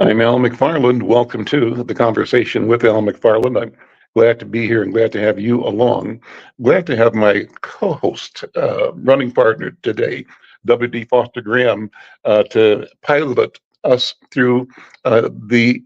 I'm Al McFarlane. Welcome to the Conversation with Al McFarlane. I'm glad to be here and glad to have you along. Glad to have my co-host, running partner today, W.D. Foster Graham, to pilot us through the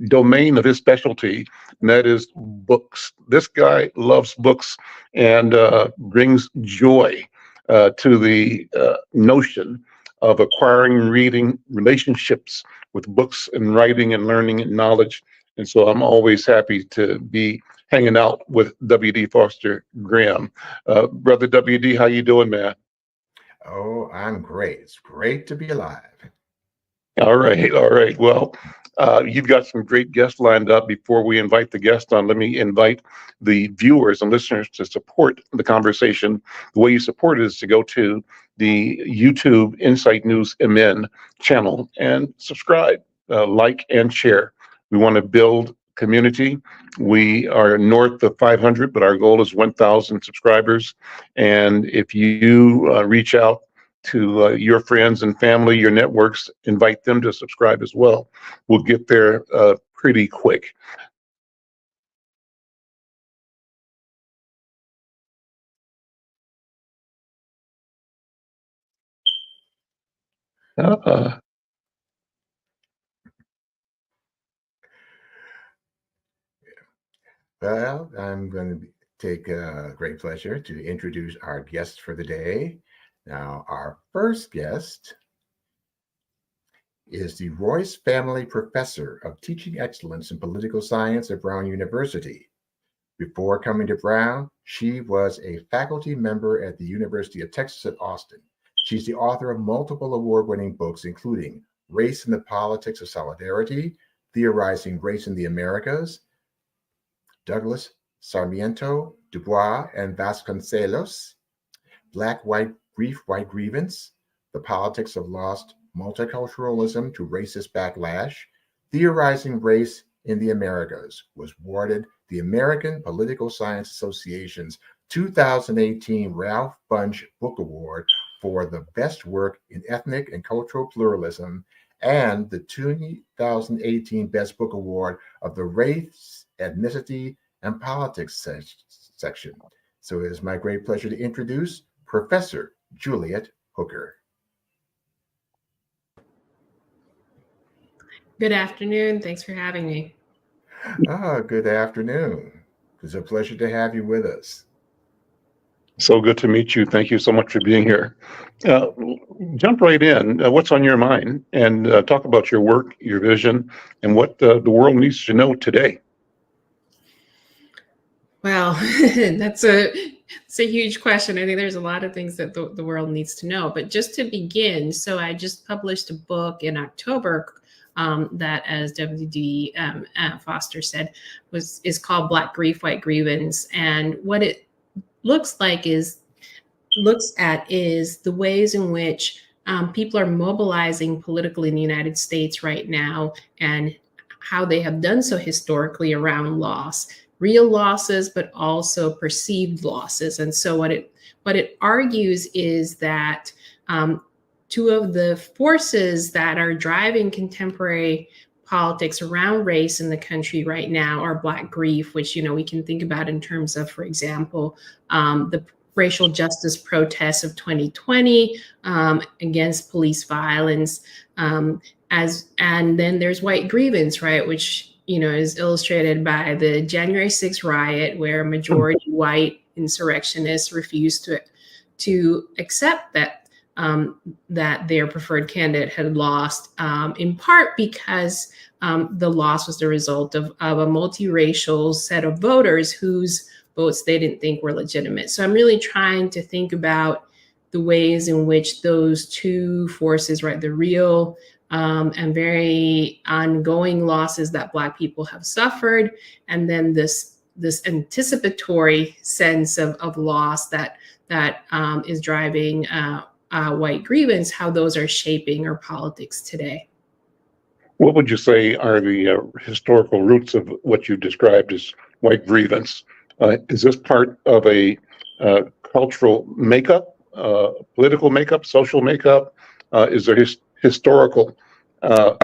domain of his specialty, and that is books. This guy loves books and brings joy to the notion of acquiring, reading, relationships with books and writing and learning and knowledge. And so I'm always happy to be hanging out with W.D. Foster Graham. Brother W.D., how you doing, man? Oh, I'm great. It's great to be alive. All right, all right. Well, you've got some great guests lined up. Before we invite the guest on, let me invite the viewers and listeners to support the conversation. The way you support it is to go to the YouTube Insight News MN channel and subscribe, like, and share. We want to build community. We are north of 500, but our goal is 1,000 subscribers. And if you reach out to your friends and family, your networks, invite them to subscribe as well. We'll get there pretty quick. Uh, Well, I'm going to take great pleasure to introduce our guest for the day. Now, our first guest is the Royce Family Professor of Teaching Excellence in Political Science at Brown University. Before coming to Brown, she was a faculty member at the University of Texas at Austin. She's the author of multiple award-winning books, including Race and the Politics of Solidarity, Theorizing Race in the Americas, Douglas Sarmiento, Dubois, and Vasconcelos, Black, White Grief, White Grievance, The Politics of Lost Multiculturalism to Racist Backlash, Theorizing Race in the Americas, was awarded the American Political Science Association's 2018 Ralph Bunche Book Award for the best work in ethnic and cultural pluralism, and the 2018 Best Book Award of the Race, Ethnicity, and Politics section. So it is my great pleasure to introduce Professor Juliet Hooker. Good afternoon. Thanks for having me. Good afternoon. It's a pleasure to have you with us. So good to meet you. Thank you so much for being here. Jump right in. What's on your mind? And talk about your work, your vision, and what the world needs to know today. Well, that's a huge question. I think there's a lot of things that the world needs to know. But just to begin, so I just published a book in October that, as W.D. Foster said, is called Black Grief, White Grievance. And what it looks at is the ways in which people are mobilizing politically in the United States right now, and how they have done so historically around loss, real losses, but also perceived losses. And so what it argues is that two of the forces that are driving contemporary politics around race in the country right now are Black grief, which, we can think about in terms of, for example, the racial justice protests of 2020 against police violence. And then there's white grievance, right, which, is illustrated by the January 6th riot, where majority white insurrectionists refused to accept that their preferred candidate had lost, in part because the loss was the result of a multiracial set of voters whose votes they didn't think were legitimate. So I'm really trying to think about the ways in which those two forces, right, the real and very ongoing losses that Black people have suffered, and then this anticipatory sense of loss that is driving white grievance, how those are shaping our politics today. What would you say are the historical roots of what you described as white grievance? Is this part of a cultural makeup, political makeup, social makeup? Is there historical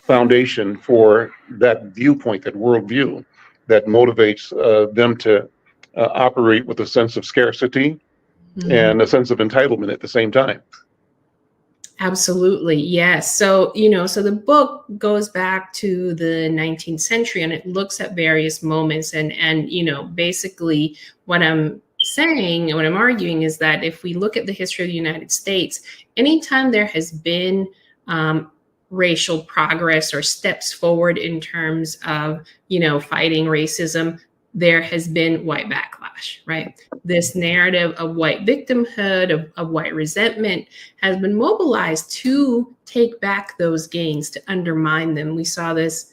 foundation for that viewpoint, that worldview that motivates them to operate with a sense of scarcity and a sense of entitlement at the same time. Absolutely. Yes. So, so the book goes back to the 19th century and it looks at various moments and, basically what I'm saying and what I'm arguing is that if we look at the history of the United States, anytime there has been racial progress or steps forward in terms of, fighting racism, there has been white backlash, right? This narrative of white victimhood, of white resentment has been mobilized to take back those gains, to undermine them. We saw this,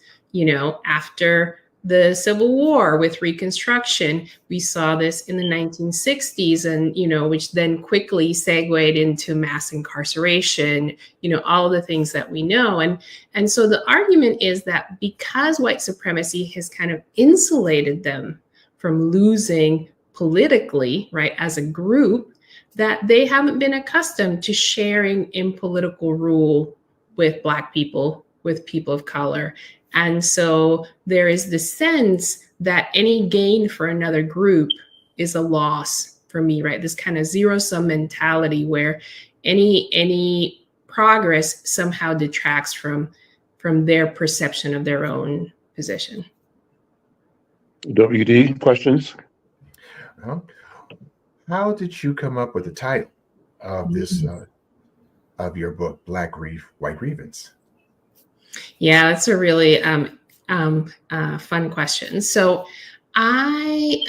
after the Civil War with Reconstruction. We saw this in the 1960s and, which then quickly segued into mass incarceration, all of the things that we know. And so the argument is that because white supremacy has kind of insulated them from losing politically, right, as a group, that they haven't been accustomed to sharing in political rule with Black people, with people of color. And so there is the sense that any gain for another group is a loss for me, right? This kind of zero-sum mentality where any progress somehow detracts from their perception of their own position. WD, questions? How did you come up with the title of this of your book, Black Grief, White Grievance? Yeah, that's a really fun question. So I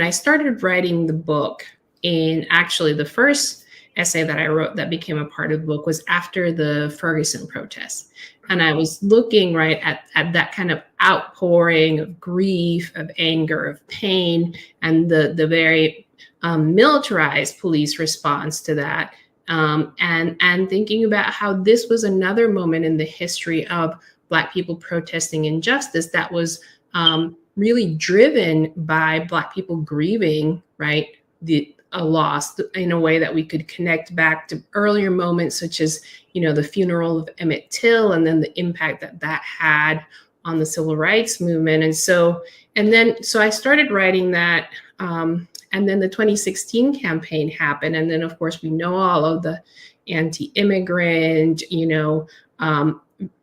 I started writing the book, and actually the first essay that I wrote that became a part of the book was after the Ferguson protests. And I was looking right at that kind of outpouring of grief, of anger, of pain, and the very militarized police response to that. And thinking about how this was another moment in the history of Black people protesting injustice that was really driven by Black people grieving, right, a loss in a way that we could connect back to earlier moments, such as, the funeral of Emmett Till, and then the impact that had on the civil rights movement. And so I started writing that. And then the 2016 campaign happened. And then, of course, we know all of the anti-immigrant,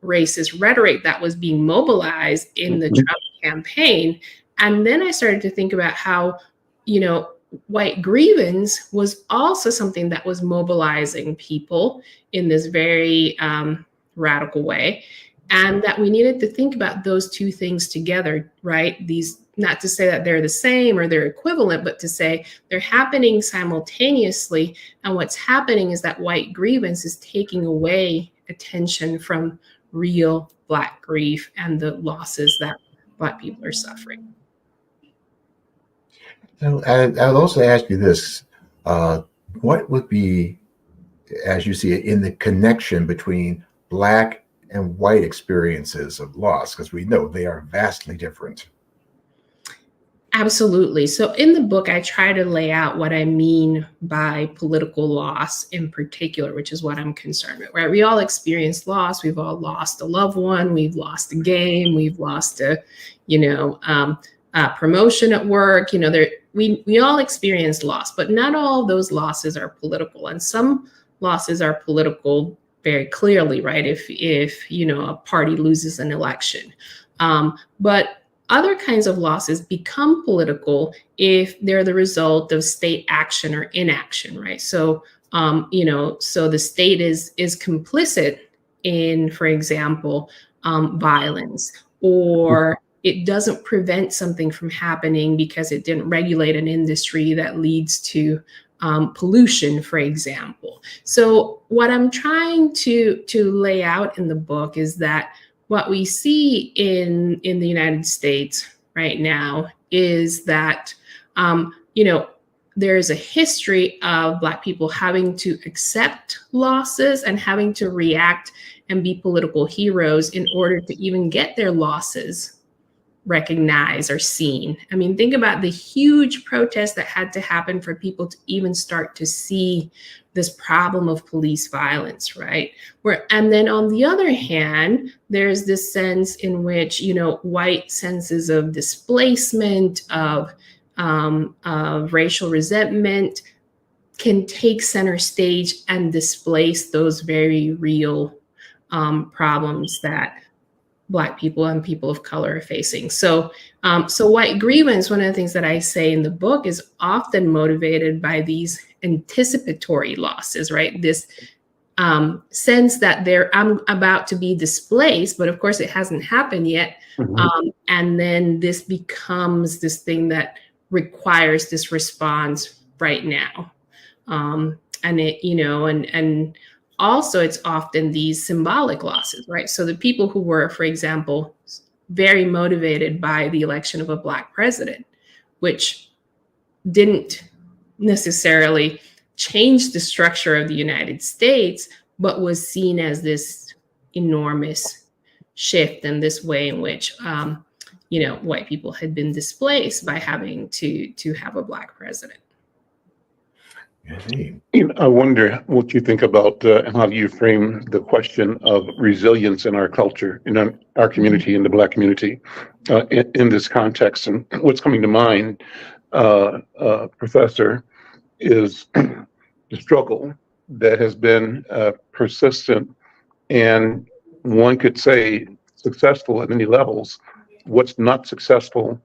racist rhetoric that was being mobilized in the Trump campaign. And then I started to think about how, white grievance was also something that was mobilizing people in this very radical way. And that we needed to think about those two things together, right? These, not to say that they're the same or they're equivalent, but to say they're happening simultaneously. And what's happening is that white grievance is taking away attention from real Black grief and the losses that Black people are suffering. So I'll also ask you this. What would be, as you see it, in the connection between Black and white experiences of loss? Because we know they are vastly different. Absolutely. So in the book, I try to lay out what I mean by political loss in particular, which is what I'm concerned with, right? We all experience loss. We've all lost a loved one. We've lost a game. We've lost a, promotion at work. We all experience loss, but not all of those losses are political. And some losses are political very clearly, right? If a party loses an election. But other kinds of losses become political if they're the result of state action or inaction, right? So, so the state is complicit in, for example, violence, or it doesn't prevent something from happening because it didn't regulate an industry that leads to pollution, for example. So what I'm trying to lay out in the book is that what we see in the United States right now is that, there is a history of Black people having to accept losses and having to react and be political heroes in order to even get their losses recognized or seen. I mean, think about the huge protests that had to happen for people to even start to see this problem of police violence, right? And then on the other hand, there's this sense in which, white senses of displacement, of racial resentment can take center stage and displace those very real problems that Black people and people of color are facing. So white grievance, one of the things that I say in the book, is often motivated by these anticipatory losses, right? This sense that I'm about to be displaced, but of course it hasn't happened yet. And then this becomes this thing that requires this response right now. And it, and also, it's often these symbolic losses, right? So the people who were, for example, very motivated by the election of a Black president, which didn't necessarily change the structure of the United States, but was seen as this enormous shift and this way in which, white people had been displaced by having to have a Black president. I wonder what you think about how you frame the question of resilience in our culture, in our community, in the Black community, in this context. And what's coming to mind, Professor, is the struggle that has been persistent and one could say successful at many levels. What's not successful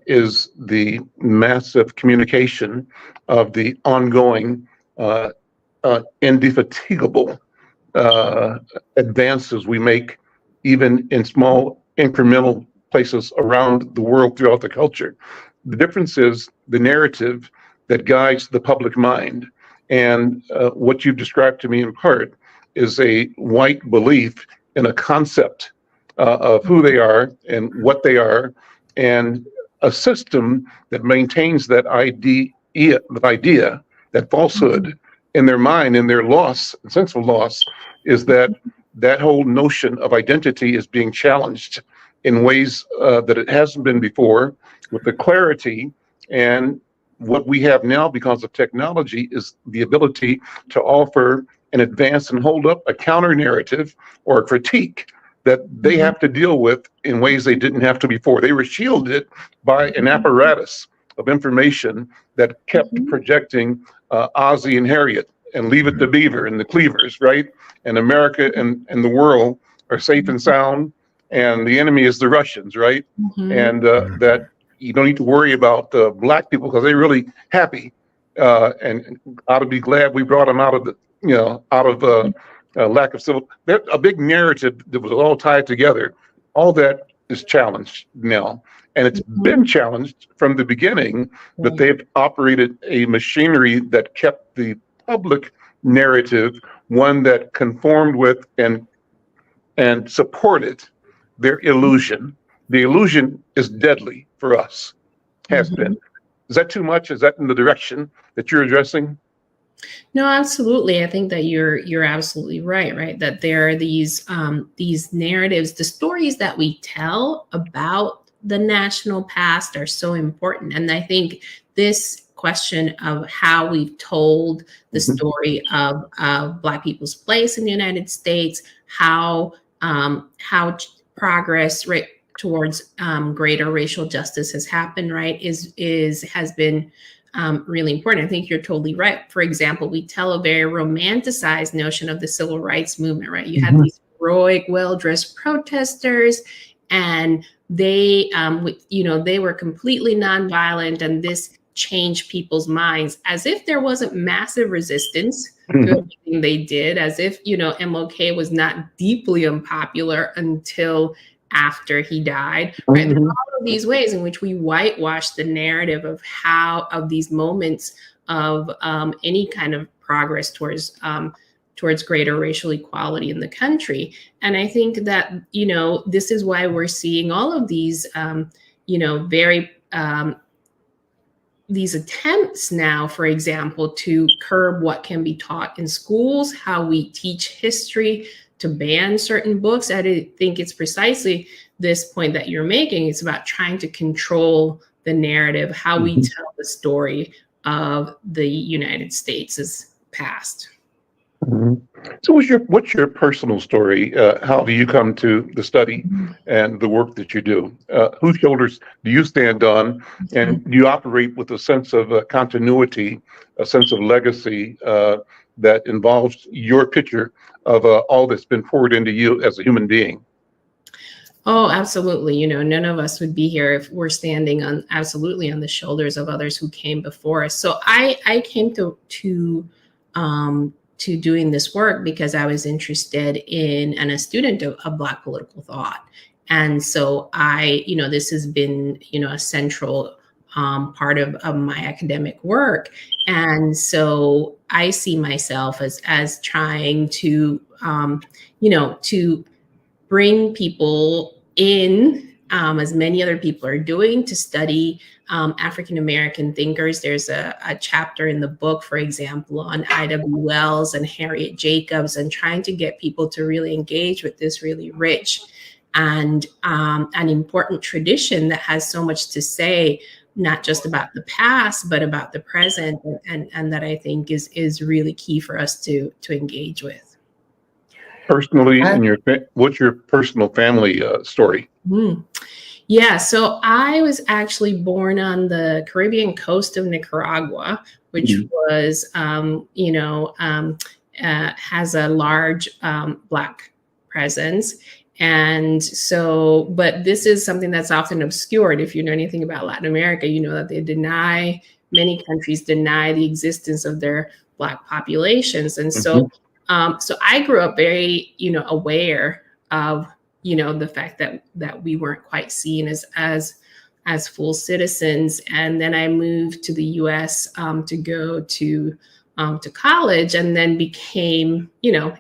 is the massive communication of the ongoing, indefatigable advances we make, even in small incremental places around the world throughout the culture. The difference is the narrative that guides the public mind. And what you've described to me in part is a white belief in a concept of who they are and what they are, and a system that maintains that idea, that falsehood in their mind, in their loss, sense of loss, is that whole notion of identity is being challenged in ways that it hasn't been before, with the clarity. And what we have now because of technology is the ability to offer and advance and hold up a counter narrative or a critique that they have to deal with in ways they didn't have to before. They were shielded by an apparatus of information that kept projecting Ozzie and Harriet and Leave It to Beaver and the Cleavers, right? And America and the world are safe and sound, and the enemy is the Russians, right? And that you don't need to worry about Black people because they're really happy, and ought to be glad we brought them out of the, lack of civil. There's a big narrative that was all tied together. All that is challenged now, and it's been challenged from the beginning. That they've operated a machinery that kept the public narrative one that conformed with and supported their illusion. The illusion is deadly for us. Has been. Is that too much? Is that in the direction that you're addressing? No, absolutely. I think that you're absolutely right? That there are these narratives, the stories that we tell about the national past are so important. And I think this question of how we've told the story of Black people's place in the United States, how progress towards greater racial justice has happened, has been really important. I think you're totally right. For example, we tell a very romanticized notion of the civil rights movement, right? You had these heroic, well-dressed protesters, and they were completely nonviolent, and this changed people's minds, as if there wasn't massive resistance to everything they did, as if, MLK was not deeply unpopular until after he died, right? There's all of these ways in which we whitewash the narrative of these moments of any kind of progress towards greater racial equality in the country. And I think that, this is why we're seeing all of these, these attempts now, for example, to curb what can be taught in schools, how we teach history, to ban certain books. I think it's precisely this point that you're making. It's about trying to control the narrative, how we tell the story of the United States' past. So what's your personal story? How do you come to the study and the work that you do? Whose shoulders do you stand on? And do you operate with a sense of continuity, a sense of legacy that involves your picture of all that's been poured into you as a human being? Oh, absolutely. You know, none of us would be here if we're standing on absolutely on the shoulders of others who came before us. So I came to doing this work because I was interested in and a student of Black political thought. And so this has been, a central part of my academic work. And so I see myself as trying to, to bring people in, as many other people are doing, to study African-American thinkers. There's a chapter in the book, for example, on I.W. Wells and Harriet Jacobs, and trying to get people to really engage with this really rich and an important tradition that has so much to say, not just about the past, but about the present, and that I think is really key for us to engage with. Personally, what's your personal family story? Yeah, so I was actually born on the Caribbean coast of Nicaragua, which was, has a large Black presence. And so, but this is something that's often obscured. If you know anything about Latin America, you know that many countries deny the existence of their Black populations. And so, so I grew up very, aware of, the fact that we weren't quite seen as full citizens. And then I moved to the U.S. To go to college, and then became,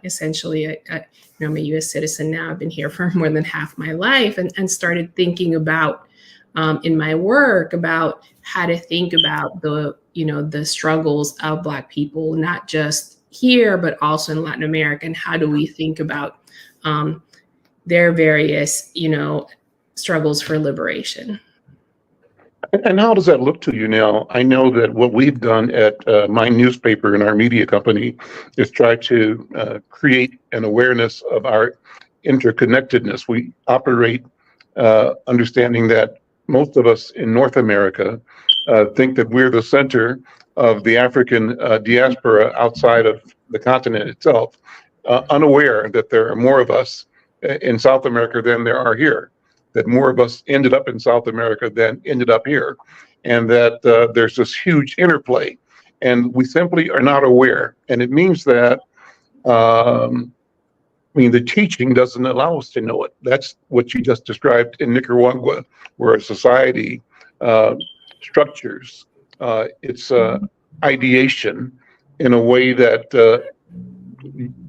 essentially I'm a U.S. citizen now. I've been here for more than half my life, and started thinking about in my work about how to think about the struggles of Black people, not just here, but also in Latin America, and how do we think about their various, struggles for liberation. And how does that look to you now? I know that what we've done at my newspaper and our media company is try to create an awareness of our interconnectedness. We operate understanding that most of us in North America think that we're the center of the African diaspora outside of the continent itself, unaware that there are more of us in South America than there are here, that more of us ended up in South America than ended up here, and that there's this huge interplay, and we simply are not aware. And it means that, the teaching doesn't allow us to know it. That's what you just described in Nicaragua, where a society structures its ideation in a way that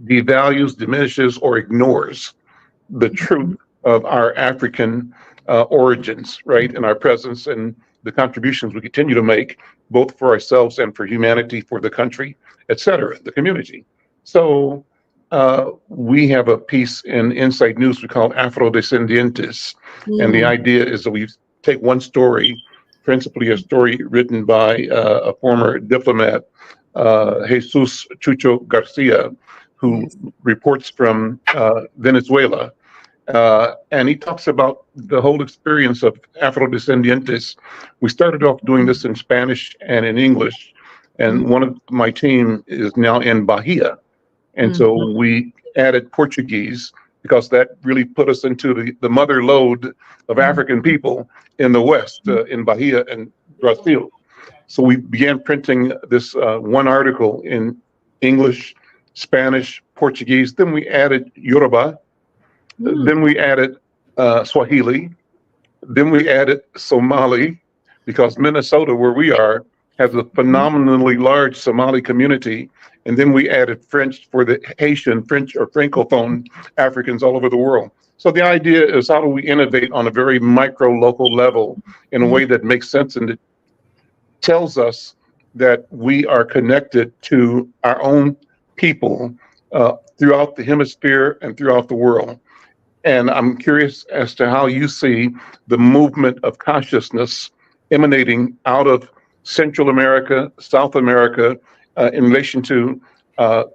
devalues, diminishes, or ignores the truth of our African origins, right, and our presence and the contributions we continue to make, both for ourselves and for humanity, for the country, et cetera, the community. So we have a piece in Inside News we call Afrodescendientes, and the idea is that we take one story, principally a story written by a former diplomat, Jesus Chucho Garcia, who reports from Venezuela. And he talks about the whole experience of Afrodescendientes. We started off doing this in Spanish and in English, and one of my team is now in Bahia. And so we added Portuguese because that really put us into the mother lode of African people in the West, in Bahia and Brazil. So we began printing this one article in English, Spanish, Portuguese. Then we added Yoruba. Then we added Swahili. Then we added Somali, because Minnesota, where we are, has a phenomenally large Somali community. And then we added French for the Haitian, French or Francophone Africans all over the world. So the idea is, how do we innovate on a very micro local level in a way that makes sense and it tells us that we are connected to our own people throughout the hemisphere and throughout the world. And I'm curious as to how you see the movement of consciousness emanating out of Central America, South America, in relation to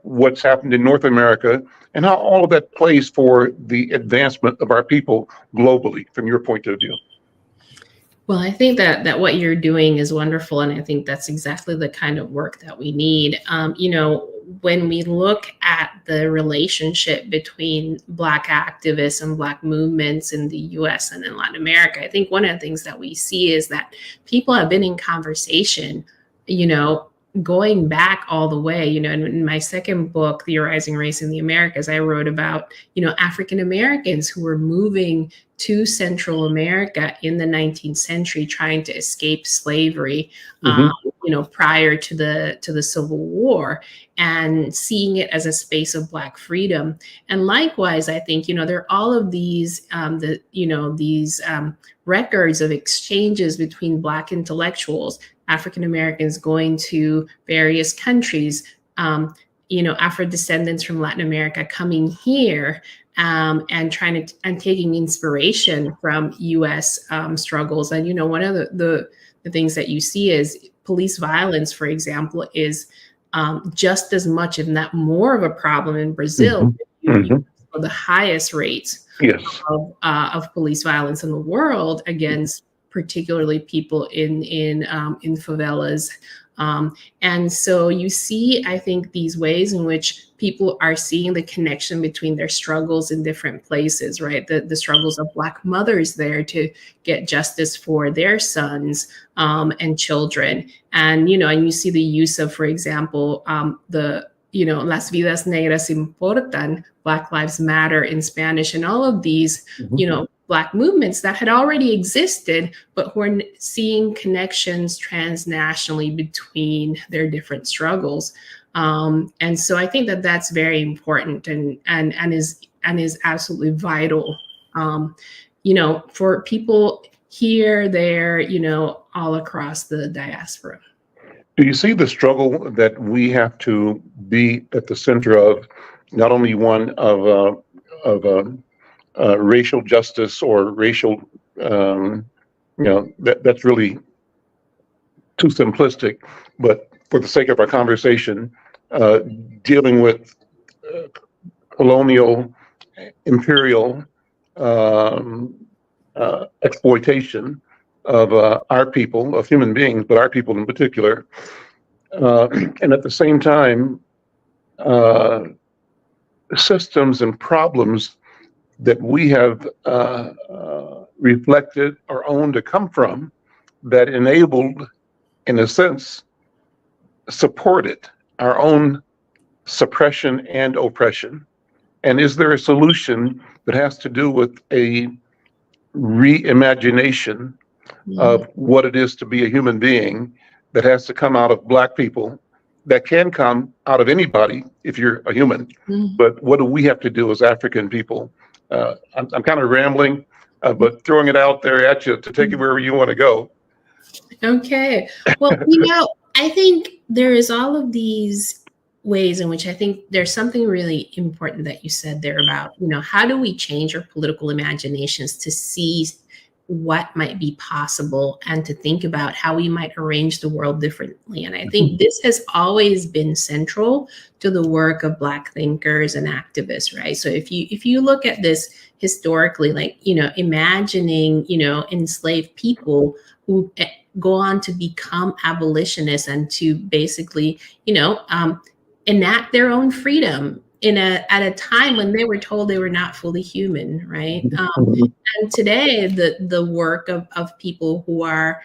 what's happened in North America, and how all of that plays for the advancement of our people globally, from your point of view. Well, I think that what you're doing is wonderful, and I think that's exactly the kind of work that we need. When we look at the relationship between Black activists and Black movements in the U.S. and in Latin America, I think one of the things that we see is that people have been in conversation, going back all the way. In my second book, Theorizing Race in the Americas, I wrote about, African Americans who were moving to Central America in the 19th century, trying to escape slavery, prior to the Civil War, and seeing it as a space of Black freedom. And likewise, I think, there are all of these, records of exchanges between Black intellectuals, African Americans going to various countries, Afro-descendants from Latin America coming here, and taking inspiration from U.S. Struggles. And one of the things that you see is police violence, for example, is just as much, if not more, of a problem in Brazil. The highest rates of police violence in the world against particularly people in favelas. And so you see, I think, these ways in which people are seeing the connection between their struggles in different places, right? The struggles of Black mothers there to get justice for their sons and children. And, and you see the use of, for example, Las vidas negras importan, Black Lives Matter in Spanish, and all of these, Black movements that had already existed, but who are seeing connections transnationally between their different struggles. And so I think that that's very important and is absolutely vital, for people here, there, all across the diaspora. Do you see the struggle that we have to be at the center of, not only one of racial justice or racial, that's really too simplistic, but for the sake of our conversation, dealing with colonial, imperial exploitation of our people, of human beings, but our people in particular, and at the same time, systems and problems that we have reflected or owned to come from, that enabled, in a sense, supported our own suppression and oppression. And is there a solution that has to do with a reimagination of what it is to be a human being, that has to come out of Black people, that can come out of anybody if you're a human? But what do we have to do as African people? I'm kind of rambling, but throwing it out there at you to take it wherever you want to go. Okay. Well, I think there is all of these ways in which I think there's something really important that you said there about, how do we change our political imaginations to see what might be possible and to think about how we might arrange the world differently. And I think this has always been central to the work of Black thinkers and activists, right? So if you look at this historically, like, imagining, enslaved people who go on to become abolitionists and to basically, enact their own freedom at a time when they were told they were not fully human, right? And today, the work of people who are,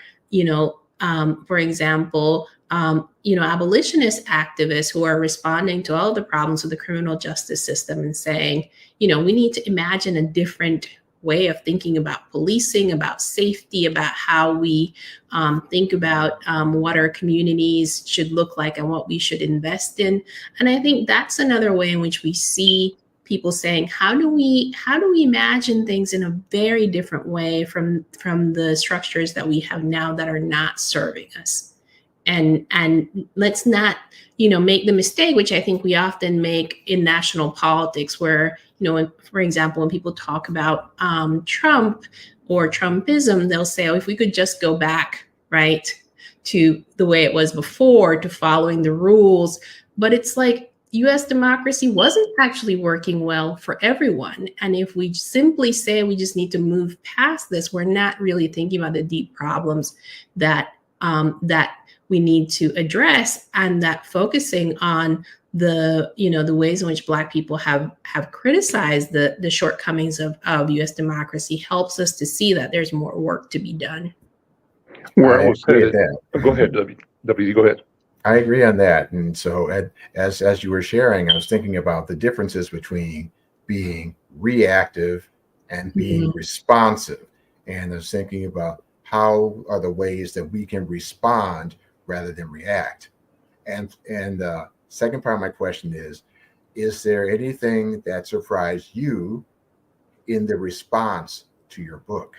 for example, abolitionist activists who are responding to all the problems with the criminal justice system and saying, we need to imagine a different way of thinking about policing, about safety, about how we think about what our communities should look like and what we should invest in. And I think that's another way in which we see people saying, how do we imagine things in a very different way from the structures that we have now that are not serving us? and let's not, you know, make the mistake, which I think we often make in national politics, where, you know, for example, when people talk about Trump or Trumpism, they'll say, oh, if we could just go back, right, to the way it was before, to following the rules. But it's like, US democracy wasn't actually working well for everyone. And if we simply say we just need to move past this, we're not really thinking about the deep problems that that we need to address, and that focusing on the, you know, the ways in which Black people have criticized the shortcomings of US democracy helps us to see that there's more work to be done. Where I was agree with headed. Go ahead, W. Go ahead. I agree on that. And so as you were sharing, I was thinking about the differences between being reactive and being responsive. And I was thinking about how are the ways that we can respond rather than react. And the second part of my question is there anything that surprised you in the response to your book?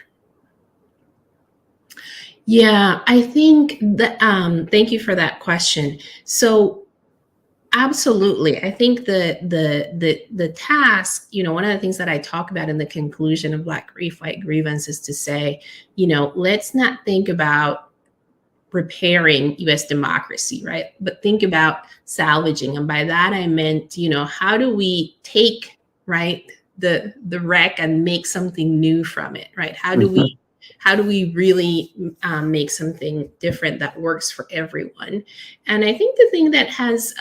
Yeah, I think that, thank you for that question. So absolutely. I think the task, you know, one of the things that I talk about in the conclusion of Black Grief, White Grievance is to say, you know, let's not think about repairing US democracy, right? But think about salvaging. And by that, I meant, you know, how do we take, right, the wreck and make something new from it, right? How do we really make something different that works for everyone? And I think the thing that has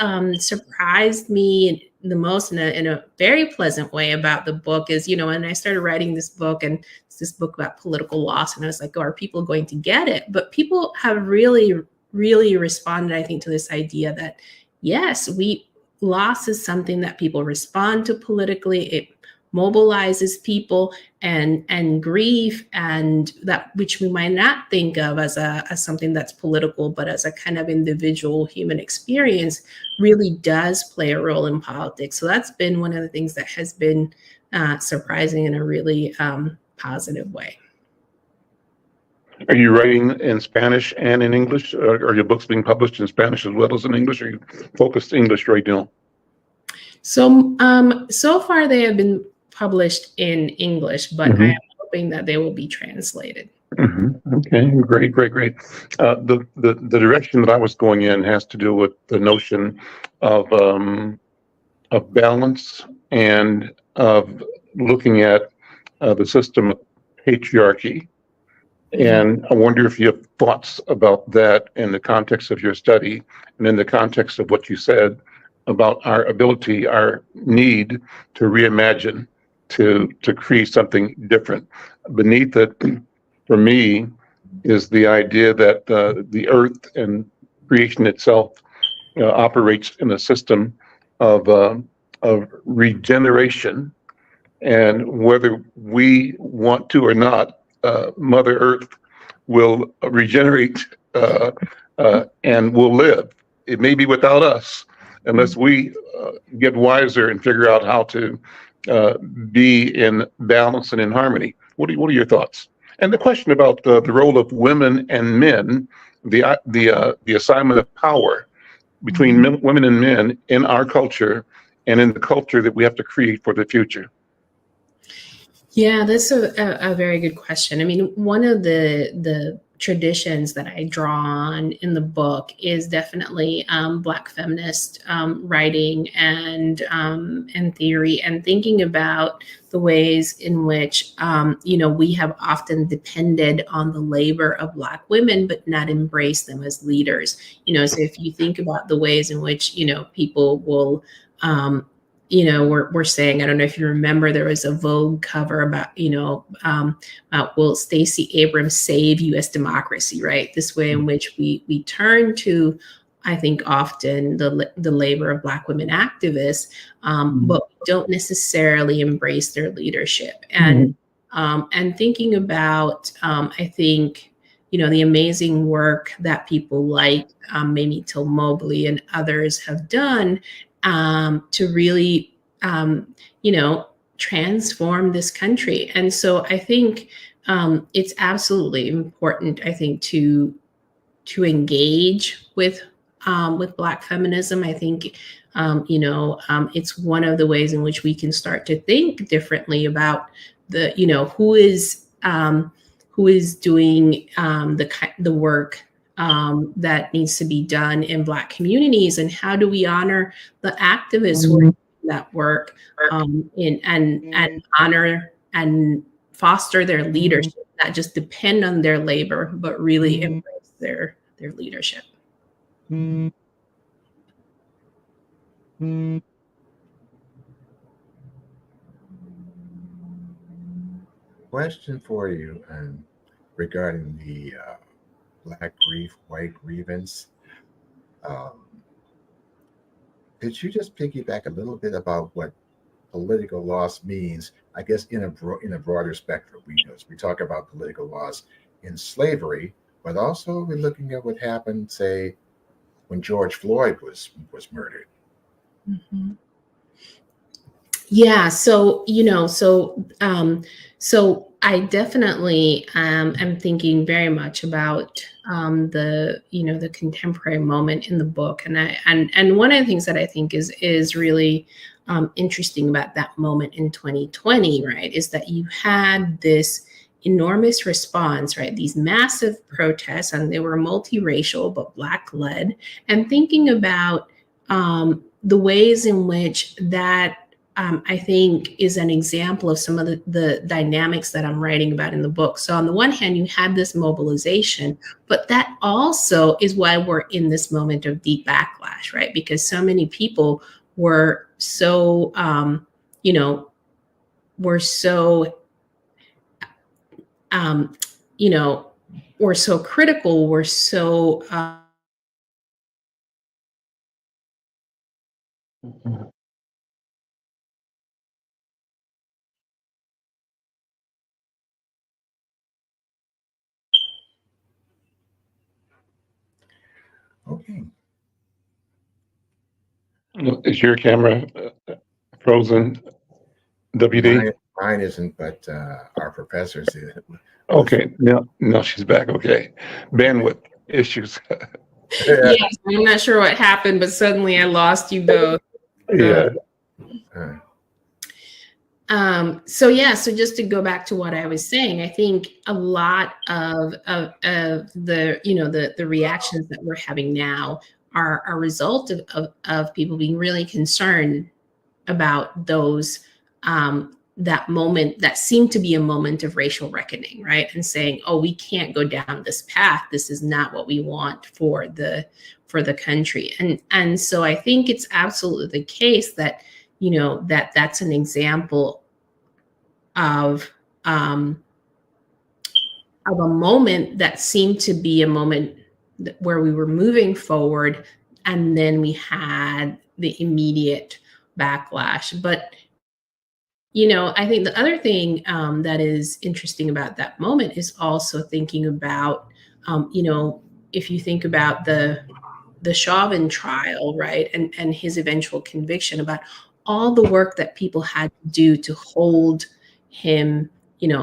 surprised me the most in a very pleasant way about the book is, you know, when I started writing this book, and it's this book about political loss, and I was like, oh, are people going to get it? But people have really, really responded, I think, to this idea that, yes, loss is something that people respond to politically. It mobilizes people, and grief, and that which we might not think of as something that's political, but as a kind of individual human experience, really does play a role in politics. So that's been one of the things that has been surprising in a really positive way. Are you writing in Spanish and in English? Are your books being published in Spanish as well as in English? Or are you focused English right now? So so far they have been published in English, but I am hoping that they will be translated. Okay, great. The direction that I was going in has to do with the notion of balance, and of looking at the system of patriarchy. And I wonder if you have thoughts about that in the context of your study, and in the context of what you said about our ability, our need to reimagine, to create something different. Beneath it, for me, is the idea that the earth and creation itself operates in a system of regeneration, and whether we want to or not, Mother Earth will regenerate and will live. It may be without us, unless we get wiser and figure out how to be in balance and in harmony. What are your thoughts? And the question about the role of women and men, the assignment of power between women and men in our culture, and in the culture that we have to create for the future. Yeah, that's a very good question. I mean, one of the traditions that I draw on in the book is definitely Black feminist writing and theory, and thinking about the ways in which you know, we have often depended on the labor of Black women, but not embraced them as leaders. You know, so if you think about the ways in which, you know, people will you know, we're saying, I don't know if you remember, there was a Vogue cover about, you know, will Stacey Abrams save US democracy, right? This way in which we turn to, I think, often the labor of Black women activists, but don't necessarily embrace their leadership. And thinking about, I think, you know, the amazing work that people like Mamie Till Mobley and others have done to really, you know, transform this country. And so I think it's absolutely important, I think, to to engage with Black feminism. I think it's one of the ways in which we can start to think differently about the who is doing the work that needs to be done in Black communities, and how do we honor the activists who are doing that work, and honor and foster their leadership, not just depend on their labor, but really embrace their leadership. Question for you regarding the Black grief, white grievance. Could you just piggyback a little bit about what political loss means, I guess, in a broader spectrum? We talk about political loss in slavery, but also we're looking at what happened, say, when George Floyd was murdered. Mm-hmm. Yeah, so I definitely am thinking very much about the contemporary moment in the book, and one of the things that I think is really interesting about that moment in 2020, right, is that you had this enormous response, right? These massive protests, and they were multiracial but Black led, and thinking about the ways in which that I think is an example of some of the dynamics that I'm writing about in the book. So on the one hand, you had this mobilization, but that also is why we're in this moment of deep backlash, right? Because so many people were so, were so, were so critical, were so, Okay. Is your camera frozen, WD? Mine isn't, but our professors. Okay, now she's back. Okay, bandwidth issues. Yes, I'm not sure what happened, but suddenly I lost you both. Yeah. So just to go back to what I was saying, I think a lot of the reactions that we're having now are a result of people being really concerned about those that moment that seemed to be a moment of racial reckoning, right? And saying, oh, we can't go down this path. This is not what we want for the country. And so I think it's absolutely the case that that's an example of a moment that seemed to be a moment where we were moving forward, and then we had the immediate backlash. But I think the other thing that is interesting about that moment is also thinking about if you think about the Chauvin trial, right, and his eventual conviction, about all the work that people had to do to hold him,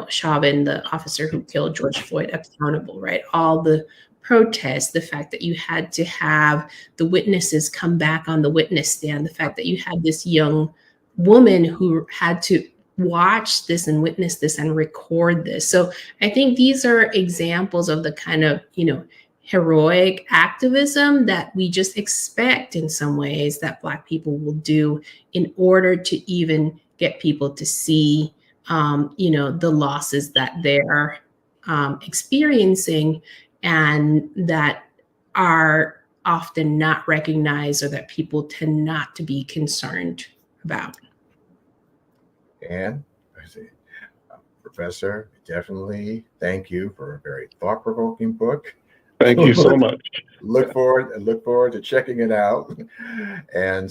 Chauvin, the officer who killed George Floyd, accountable, right? All the protests, the fact that you had to have the witnesses come back on the witness stand, the fact that you had this young woman who had to watch this and witness this and record this. So I think these are examples of the kind of, heroic activism that we just expect in some ways that Black people will do in order to even get people to see, the losses that they're experiencing, and that are often not recognized, or that people tend not to be concerned about. And I say, Professor, definitely thank you for a very thought-provoking book. Thank you so much. Look forward to checking it out. And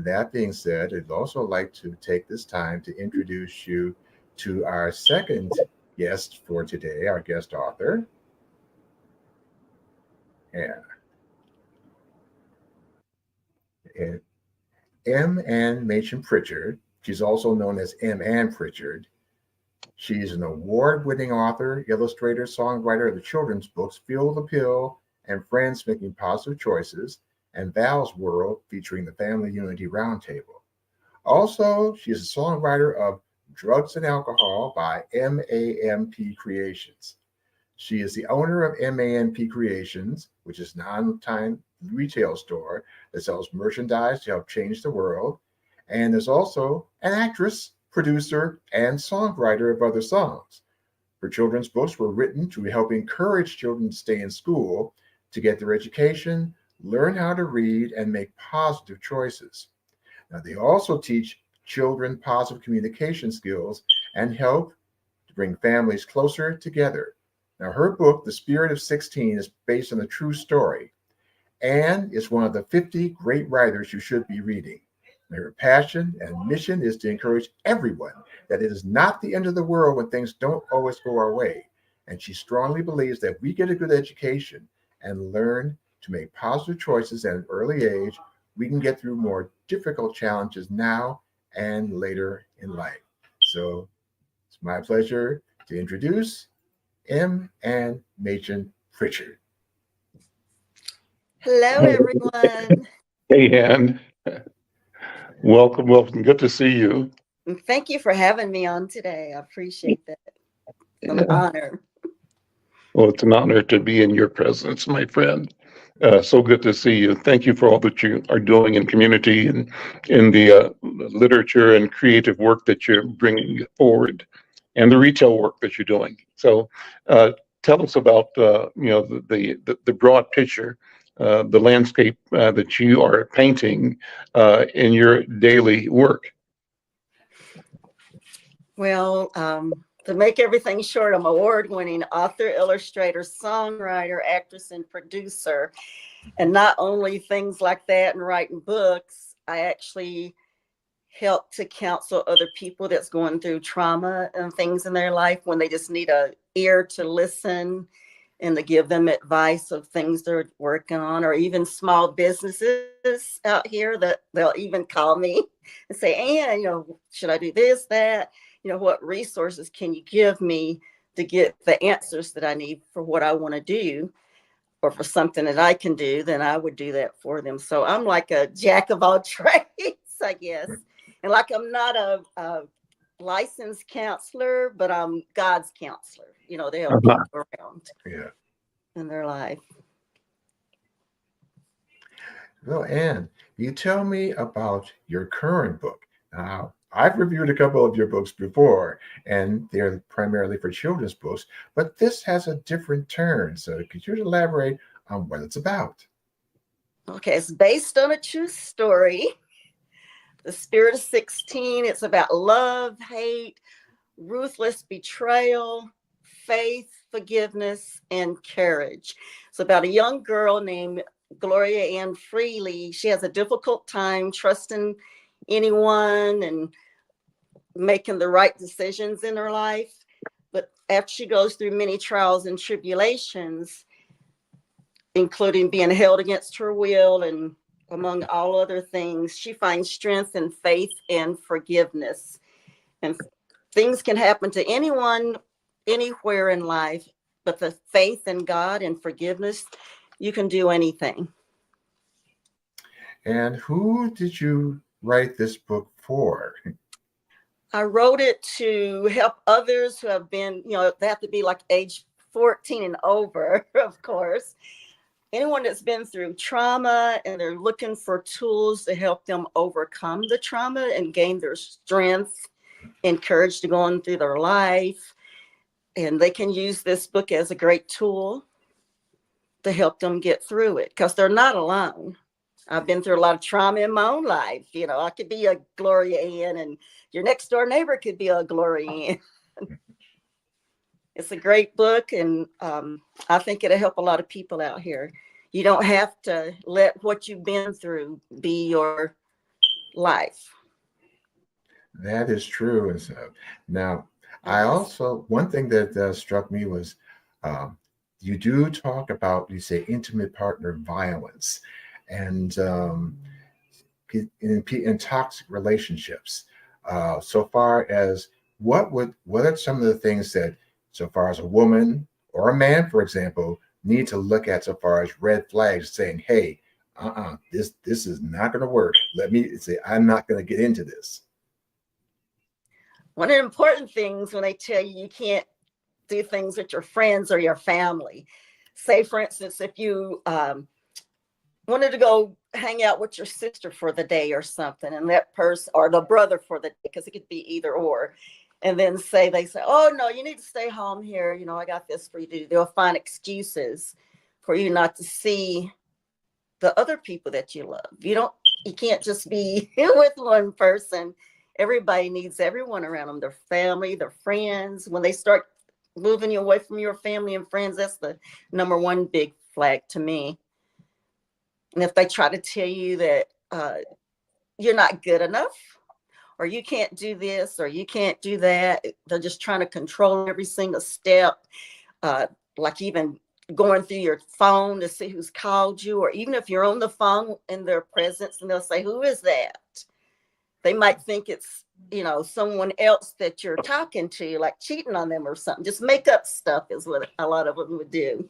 that being said, I'd also like to take this time to introduce you to our second guest for today, our guest author. And M. Ann Machen Pritchard. She's also known as M. Ann Pritchard. She's an award-winning author, illustrator, songwriter of the children's books Feel the Pill and Friends Making Positive Choices, and Val's World, featuring the Family Unity Roundtable. Also, she is a songwriter of Drugs and Alcohol by MAMP Creations. She is the owner of MAMP Creations, which is an online retail store that sells merchandise to help change the world, and is also an actress, producer, and songwriter of other songs. Her children's books were written to help encourage children to stay in school, to get their education, learn how to read, and make positive choices. Now, they also teach children positive communication skills and help to bring families closer together. Now, her book, The Spirit of 16, is based on a true story and is one of the 50 great writers you should be reading. Her passion and mission is to encourage everyone that it is not the end of the world when things don't always go our way. And she strongly believes that we get a good education and learn to make positive choices at an early age, we can get through more difficult challenges now and later in life. So it's my pleasure to introduce Ann Machen Pritchard. Hello, everyone. Hey, Ann. Welcome, welcome. Good to see you. And thank you for having me on today. I appreciate that. It's an honor. Well, it's an honor to be in your presence, my friend. So good to see you. Thank you for all that you are doing in community and in the literature and creative work that you're bringing forward, and the retail work that you're doing. So, tell us about the broad picture, the landscape that you are painting in your daily work. Well, to make everything short, I'm an award-winning author, illustrator, songwriter, actress, and producer. And not only things like that and writing books, I actually help to counsel other people that's going through trauma and things in their life when they just need an ear to listen and to give them advice of things they're working on, or even small businesses out here that they'll even call me and say, Ann, should I do this, that? What resources can you give me to get the answers that I need for what I want to do, or for something that I can do? Then I would do that for them. So I'm like a jack of all trades, I guess. And like, I'm not a licensed counselor, but I'm God's counselor, to help people around in their life. Well, Ann, you tell me about your current book. Now, I've reviewed a couple of your books before, and they're primarily for children's books, but this has a different turn. So could you elaborate on what it's about? Okay, it's based on a true story. The Spirit of 16. It's about love, hate, ruthless betrayal, faith, forgiveness, and courage. It's about a young girl named Gloria Ann Freely. She has a difficult time trusting anyone and making the right decisions in her life. But after she goes through many trials and tribulations, including being held against her will and among all other things, she finds strength and faith and forgiveness. And things can happen to anyone, anywhere in life, but the faith in God and forgiveness, you can do anything. And who did you write this book for? I wrote it to help others who have been, they have to be like age 14 and over, of course. Anyone that's been through trauma and they're looking for tools to help them overcome the trauma and gain their strength and courage to go on through their life. And they can use this book as a great tool to help them get through it, because they're not alone. I've been through a lot of trauma in my own life. I could be a Gloria Ann, and your next door neighbor could be a Gloria Ann. It's a great book, and I think it'll help a lot of people out here. You don't have to let what you've been through be your life. That is true. And so now, I also, one thing that struck me was you do talk about, you say, intimate partner violence and in toxic relationships. So far as what are some of the things that, so far as a woman or a man, for example, need to look at so far as red flags saying, hey, this is not going to work. Let me say, I'm not going to get into this. One of the important things when they tell you you can't do things with your friends or your family. Say, for instance, if you wanted to go hang out with your sister for the day or something, and that person, or the brother for the day, because it could be either or, and then they say, oh no, you need to stay home here. You know, I got this for you to do. They'll find excuses for you not to see the other people that you love. You can't just be with one person. Everybody needs everyone around them, their family, their friends. When they start moving you away from your family and friends, that's the number one big flag to me. And if they try to tell you that you're not good enough, or you can't do this, or you can't do that, they're just trying to control every single step, like even going through your phone to see who's called you, or even if you're on the phone in their presence and they'll say, who is that? They might think it's, someone else that you're talking to, like cheating on them or something. Just make up stuff is what a lot of them would do.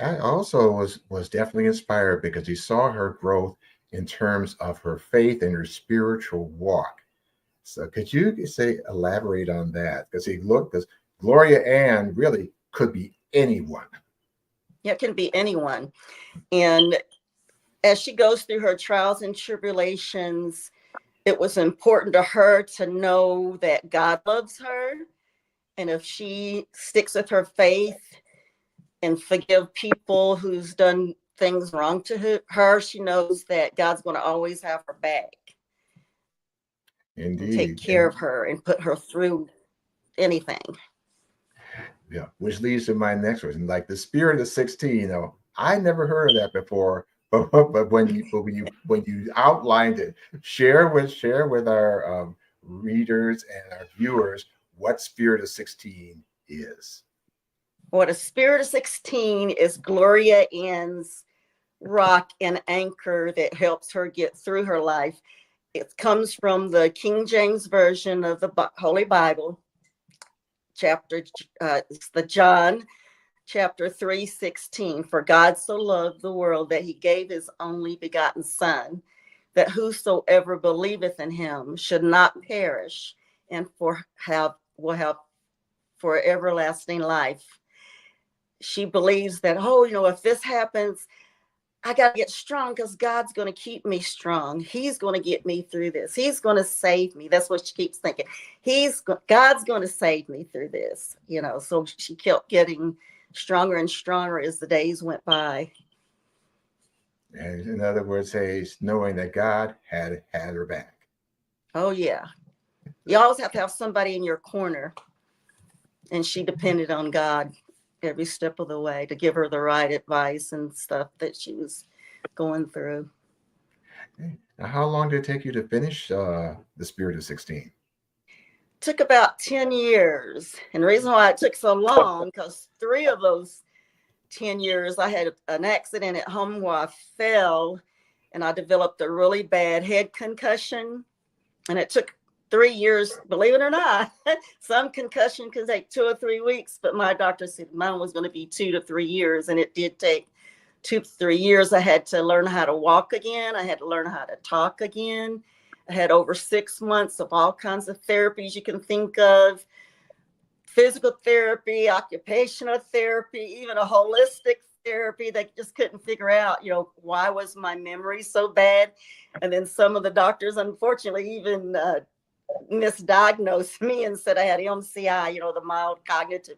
I also was definitely inspired because he saw her growth in terms of her faith and her spiritual walk. So could you elaborate on that? Because Gloria Ann really could be anyone. Yeah, it can be anyone. And as she goes through her trials and tribulations, it was important to her to know that God loves her. And if she sticks with her faith and forgive people who's done things wrong to her, she knows that God's going to always have her back. Indeed. And take care of her and put her through anything. Yeah, which leads to my next question. Like the spirit of 16, I never heard of that before. But when you outlined it, share with our readers and our viewers what spirit of 16 is. What a spirit of 16 is Gloria Ann's rock and anchor that helps her get through her life. It comes from the King James Version of the Holy Bible, it's the John chapter 3:16. For God so loved the world that he gave his only begotten Son, that whosoever believeth in him should not perish and will have for everlasting life. She believes that, if this happens, I got to get strong because God's going to keep me strong. He's going to get me through this. He's going to save me. That's what she keeps thinking. God's going to save me through this, so she kept getting stronger and stronger as the days went by. And in other words, knowing that God had her back. Oh, yeah. You always have to have somebody in your corner. And she depended on God every step of the way to give her the right advice and stuff that she was going through. Now, how long did it take you to finish The Spirit of 16? Took about 10 years. And the reason why it took so long, because 3 of those 10 years, I had an accident at home where I fell and I developed a really bad head concussion. And it took 3 years, believe it or not. Some concussion can take 2 or 3 weeks, but my doctor said mine was going to be 2 to 3 years. And it did take 2 to 3 years. I had to learn how to walk again. I had to learn how to talk again. I had over 6 months of all kinds of therapies you can think of. Physical therapy, occupational therapy, even a holistic therapy. They just couldn't figure out, why was my memory so bad? And then some of the doctors, unfortunately, even misdiagnosed me and said I had MCI, the mild cognitive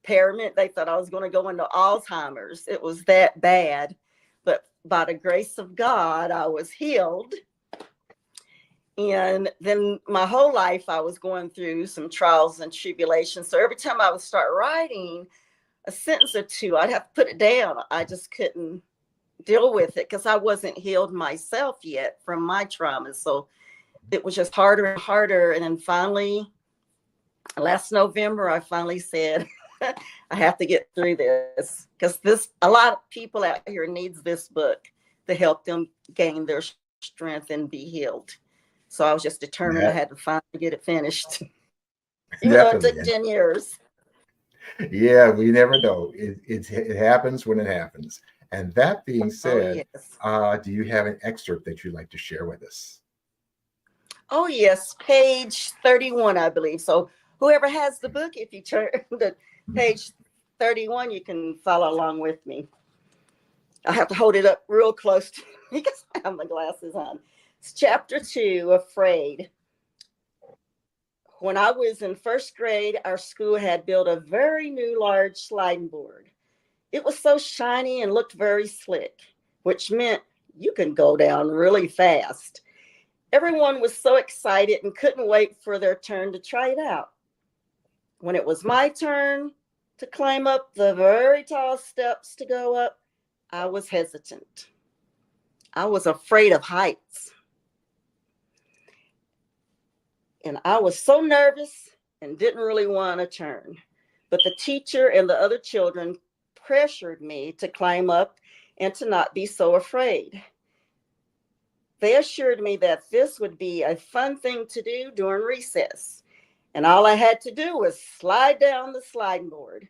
impairment. They thought I was going to go into Alzheimer's. It was that bad. But by the grace of God, I was healed. And then my whole life, I was going through some trials and tribulations. So every time I would start writing a sentence or two, I'd have to put it down. I just couldn't deal with it because I wasn't healed myself yet from my trauma. So it was just harder and harder. And then finally, last November, I finally said, I have to get through this because a lot of people out here needs this book to help them gain their strength and be healed. So I was just determined I had to finally get it finished. Even though it took 10 years. Yeah, we never know. It happens when it happens. And that being Oh, said, yes. do you have an excerpt that you'd like to share with us? Oh, yes. Page 31, I believe. So whoever has the book, if you turn to page 31, you can follow along with me. I have to hold it up real close to me because I have my glasses on. It's chapter 2, Afraid. When I was in first grade, our school had built a very new large sliding board. It was so shiny and looked very slick, which meant you can go down really fast. Everyone was so excited and couldn't wait for their turn to try it out. When it was my turn to climb up the very tall steps to go up, I was hesitant. I was afraid of heights. And I was so nervous and didn't really want to turn. But the teacher and the other children pressured me to climb up and to not be so afraid. They assured me that this would be a fun thing to do during recess. And all I had to do was slide down the sliding board.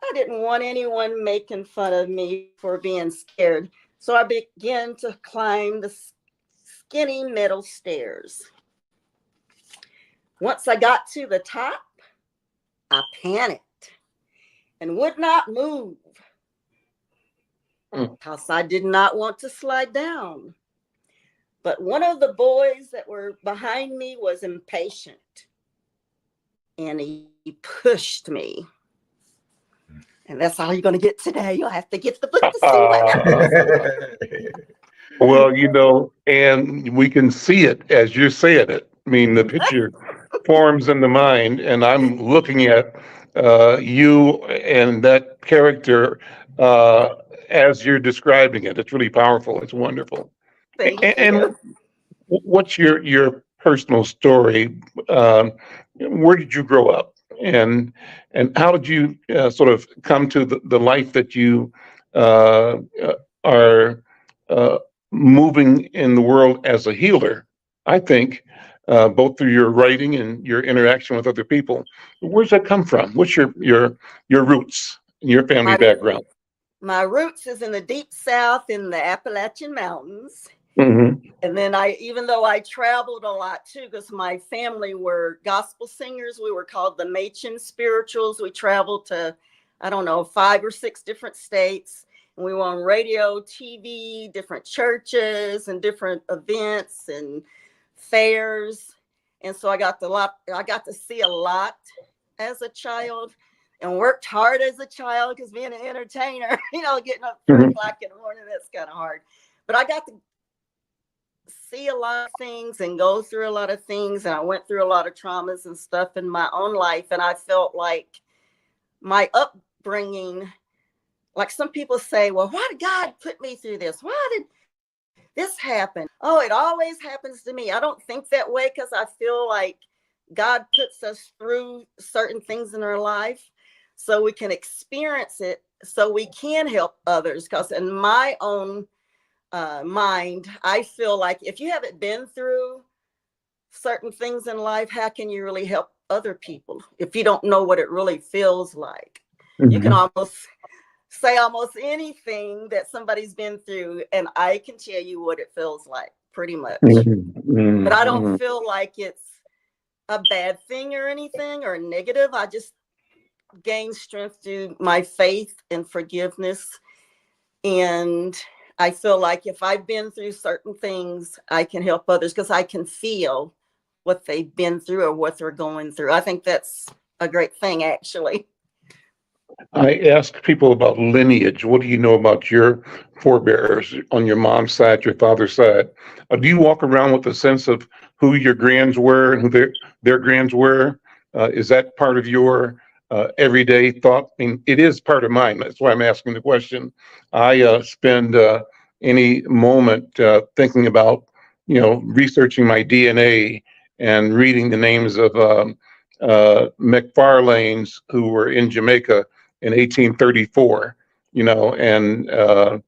I didn't want anyone making fun of me for being scared. So I began to climb the skinny metal stairs. Once I got to the top, I panicked and would not move because I did not want to slide down. But one of the boys that were behind me was impatient and he pushed me. And that's all you're going to get today. You'll have to get the book to see what happens. Well, and we can see it as you're saying it. I mean, the picture forms in the mind, and I'm looking at you and that character as you're describing it. It's really powerful. It's wonderful. Thank And you. what's your personal story? Where did you grow up, and how did you sort of come to the life that you are moving in the world as a healer? I think both through your writing and your interaction with other people. Where's that come from? What's your roots and your family background? My roots is in the deep South in the Appalachian Mountains. Mm-hmm. And then even though I traveled a lot too, because my family were gospel singers, we were called the Machen spirituals. We traveled to, 5 or 6 different states. And we were on radio, TV, different churches and different events and fairs. And so I got to see a lot as a child and worked hard as a child because being an entertainer, getting up 3 o'clock in the morning, that's kind of hard. But I got to see a lot of things and go through a lot of things. And I went through a lot of traumas and stuff in my own life. And I felt like my upbringing, like some people say, well, why did God put me through this? Why did this happen? Oh, it always happens to me. I don't think that way because I feel like God puts us through certain things in our life so we can experience it, so we can help others. Because in my own mind, I feel like if you haven't been through certain things in life, how can you really help other people if you don't know what it really feels like? Mm-hmm. You can almost say almost anything that somebody's been through, and I can tell you what it feels like, pretty much. Mm-hmm. But I don't feel like it's a bad thing or anything or negative. I just gain strength through my faith and forgiveness. And I feel like if I've been through certain things, I can help others because I can feel what they've been through or what they're going through. I think that's a great thing, actually. I ask people about lineage. What do you know about your forebears on your mom's side, your father's side? Do you walk around with a sense of who your grands were and who their grands were? Is that part of your everyday thought? I mean, it is part of mine. That's why I'm asking the question. I spend any moment thinking about, researching my DNA and reading the names of McFarlanes who were in Jamaica in 1834, and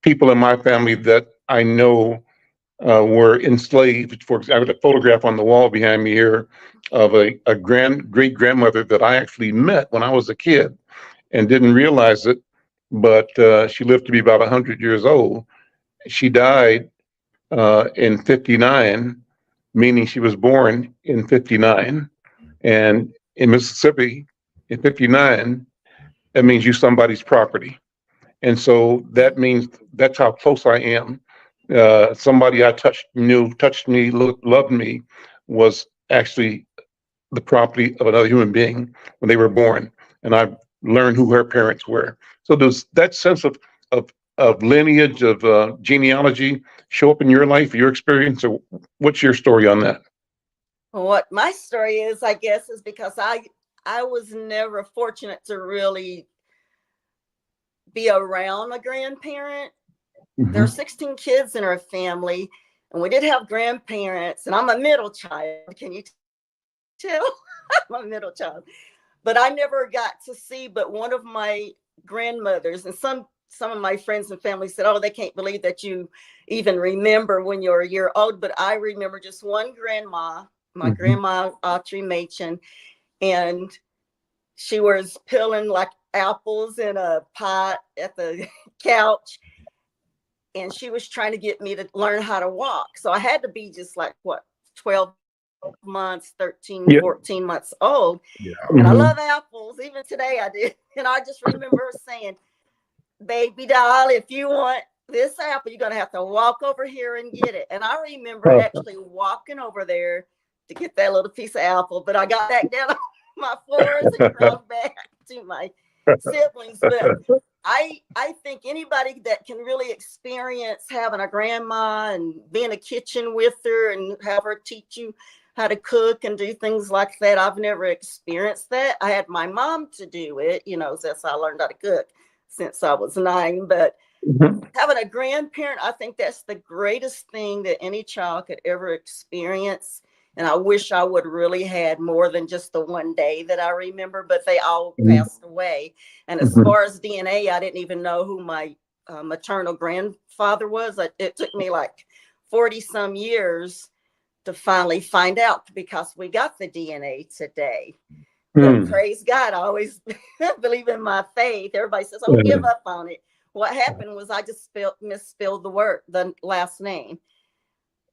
people in my family that I know were enslaved. For example, I have a photograph on the wall behind me here of a great grandmother that I actually met when I was a kid and didn't realize it, but she lived to be about 100 years old. She died in 59, meaning she was born in 59. And in Mississippi, in 59, that means you somebody's property. And so that means that's how close I am. Somebody I touched me, loved me, was actually the property of another human being when they were born. And I've learned who her parents were. So does that sense of lineage, of genealogy show up in your life, your experience, or what's your story on that? What my story is, I guess, is because I was never fortunate to really be around a grandparent. There are 16 kids in our family, and we did have grandparents, and I'm a middle child. Can you tell? I'm a middle child. But I never got to see but one of my grandmothers, and some of my friends and family said, oh, they can't believe that you even remember when you're a year old. But I remember just one grandma, my grandma, Audrey Machen, and she was peeling like apples in a pot at the couch. And she was trying to get me to learn how to walk. So I had to be just like, 12 months, 13, 14 months old. Yeah. And I love apples. Even today I did. And I just remember her saying, baby doll, if you want this apple, you're going to have to walk over here and get it. And I remember actually walking over there to get that little piece of apple. But I got back down on my floors and crawled back to my siblings. But I think anybody that can really experience having a grandma and being in a kitchen with her and have her teach you how to cook and do things like that. I've never experienced that. I had my mom to do it, since I learned how to cook since I was 9. But having a grandparent, I think that's the greatest thing that any child could ever experience. And I wish I would really had more than just the one day that I remember, but they all passed away. And as far as DNA, I didn't even know who my maternal grandfather was. It took me like 40 some years to finally find out, because we got the DNA today. But praise God, I always believe in my faith. Everybody says, oh, give up on it. What happened was I just misspelled the last name.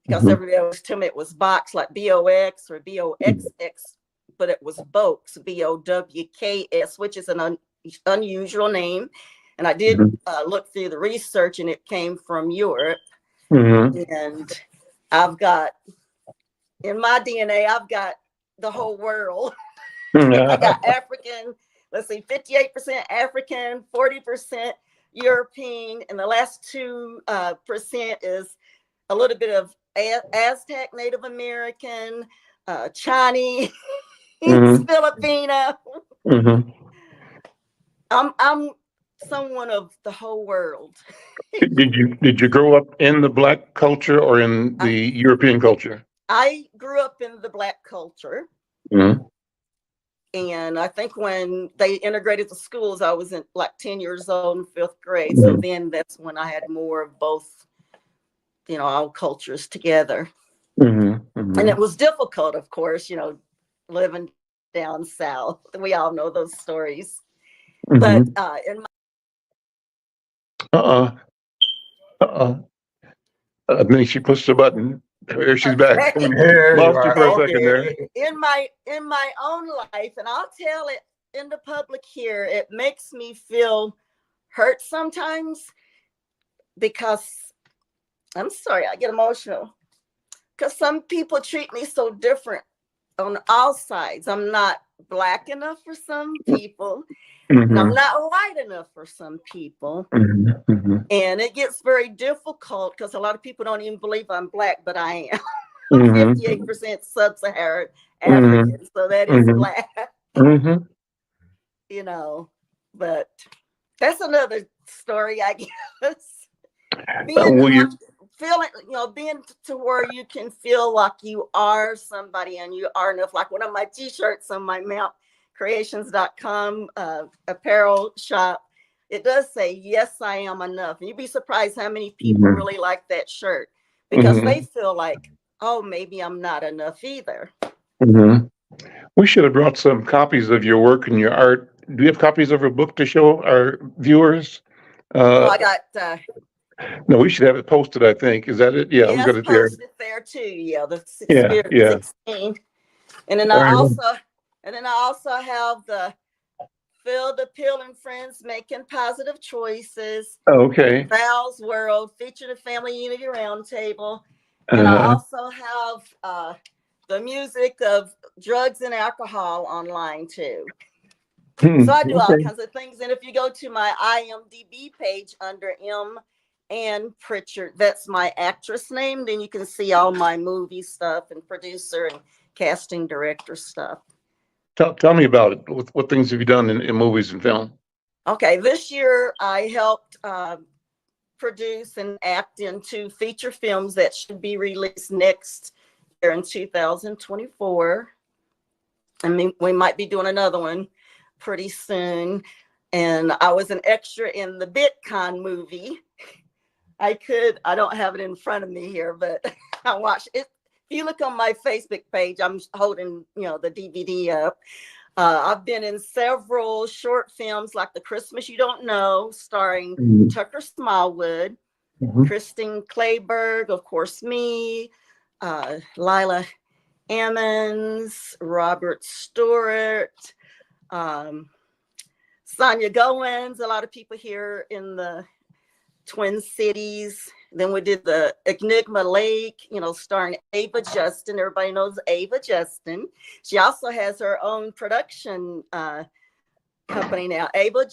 Because everybody always told me it was Box, like B-O-X or B-O-X-X, but it was Bokes, B-O-W-K-S, which is an unusual name. And I did look through the research, and it came from Europe. And I've got, in my DNA, I've got the whole world. I got African, 58% African, 40% European, and the last 2% is a little bit of Aztec, Native American, Chinese, Filipino. I'm someone of the whole world. Did you grow up in the Black culture or in the European culture? I grew up in the Black culture. And I think when they integrated the schools, I was in like 10 years old in 5th grade. So then that's when I had more of both, all cultures together. And it was difficult, of course, living down south. We all know those stories. But in my I think she pushed the button. There she's back. Lost you for a second there. In my own life, and I'll tell it in the public here, it makes me feel hurt sometimes, because I'm sorry, I get emotional, because some people treat me so different on all sides. I'm not Black enough for some people. And I'm not white enough for some people. And it gets very difficult because a lot of people don't even believe I'm Black, but I am. I'm 58% sub-Saharan African, so that is Black. But that's another story, I guess. Being to where you can feel like you are somebody and you are enough. Like one of my t-shirts on my mountcreations.com apparel shop, it does say, yes, I am enough. And you'd be surprised how many people really like that shirt, because they feel like, oh, maybe I'm not enough either. We should have brought some copies of your work and your art. Do you have copies of a book to show our viewers? I got No, we should have it posted, I think. Is that it? Yeah, we got it's it there. posted there too. Yeah, the Yeah, Spirit yeah. 16. And then All I right. also have the Phil the Pill and Friends Making Positive Choices, Okay. Val's World, featuring the Family Unity Roundtable. And I Uh-huh. also have the music of drugs and alcohol online too. So I do all Okay. kinds of things. And if you go to my IMDb page under M. Ann Pritchard, that's my actress name, then you can see all my movie stuff and producer and casting director stuff. Tell me about it. What things have you done in movies and film? Okay, this year I helped produce and act in 2 feature films that should be released next year in 2024. I mean, we might be doing another one pretty soon. And I was an extra in the BitCon movie. I don't have it in front of me here, but I watched it. If you look on my Facebook page, I'm holding, the DVD up. I've been in several short films like The Christmas You Don't Know, starring Tucker Smallwood, Christine Clayburgh, of course, me, Lila Ammons, Robert Stewart, Sonia Goins, a lot of people here in the Twin Cities. Then we did the Enigma Lake, starring Ava Justin. Everybody knows Ava Justin. She also has her own production company now, Ava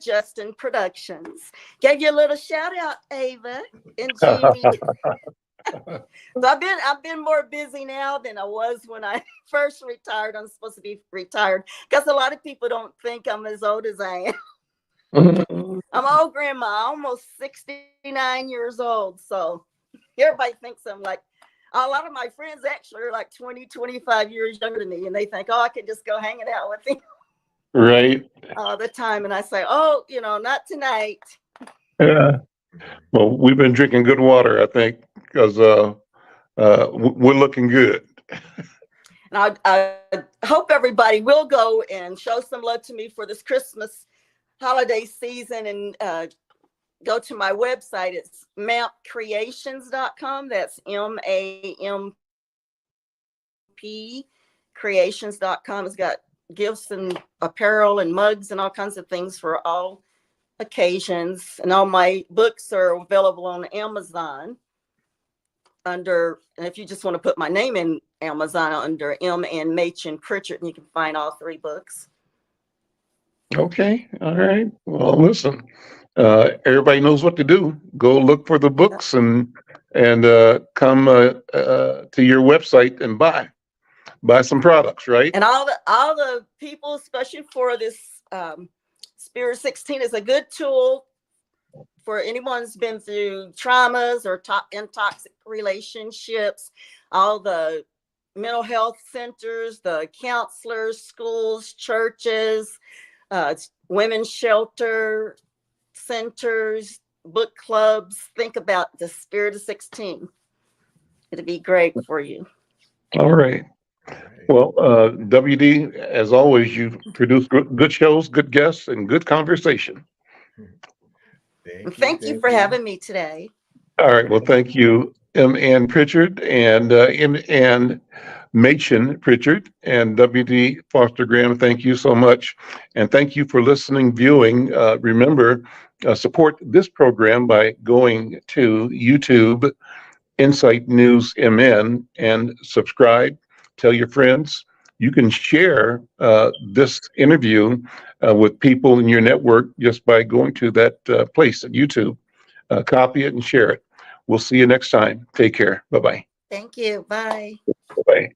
Justin Productions. Gave you a little shout out, Ava and Judy. So I've been more busy now than I was when I first retired. I'm supposed to be retired because a lot of people don't think I'm as old as I am. I'm an old grandma, almost 69 years old. So everybody thinks I'm like, a lot of my friends actually are like 20, 25 years younger than me. And they think, oh, I could just go hanging out with them. Right. All the time. And I say, oh, not tonight. Yeah. Well, we've been drinking good water, I think, because we're looking good. And I hope everybody will go and show some love to me for this Christmas holiday season and go to my website. It's mampcreations.com. That's MAMP creations.com. It's got gifts and apparel and mugs and all kinds of things for all occasions. And all my books are available on Amazon and if you just want to put my name in Amazon under M. and Machen Pritchard, and you can find all 3 books. Okay. All right. Well, listen, everybody knows what to do. Go look for the books and come to your website and buy some products, right? And all the people, especially for this Spirit 16, is a good tool for anyone who's been through traumas or in toxic relationships. All the mental health centers, the counselors, schools, churches, women's shelter centers, book clubs. Think about the Spirit of 16. It'll be great for you. All right. Well, WD, as always, you produce good shows, good guests, and good conversation. Thank you for having me today. All right. Well, thank you, M. Ann Pritchard and M. Ann Machen Pritchard and WD Foster Graham. Thank you so much. And thank you for listening, viewing. Remember, support this program by going to YouTube, Insight News MN, and subscribe. Tell your friends. You can share this interview with people in your network just by going to that place at YouTube. Copy it and share it. We'll see you next time. Take care. Bye-bye. Thank you. Bye. Bye-bye.